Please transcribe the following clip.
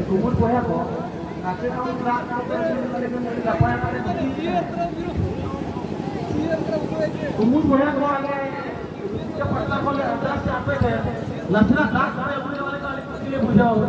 Kumur poya ko, kasi ang lahat kumur poya ko आगे जब पड़ता को अंदर से आते हैं लसना दाग सारे उड़ने वाले का लिए बुझाओ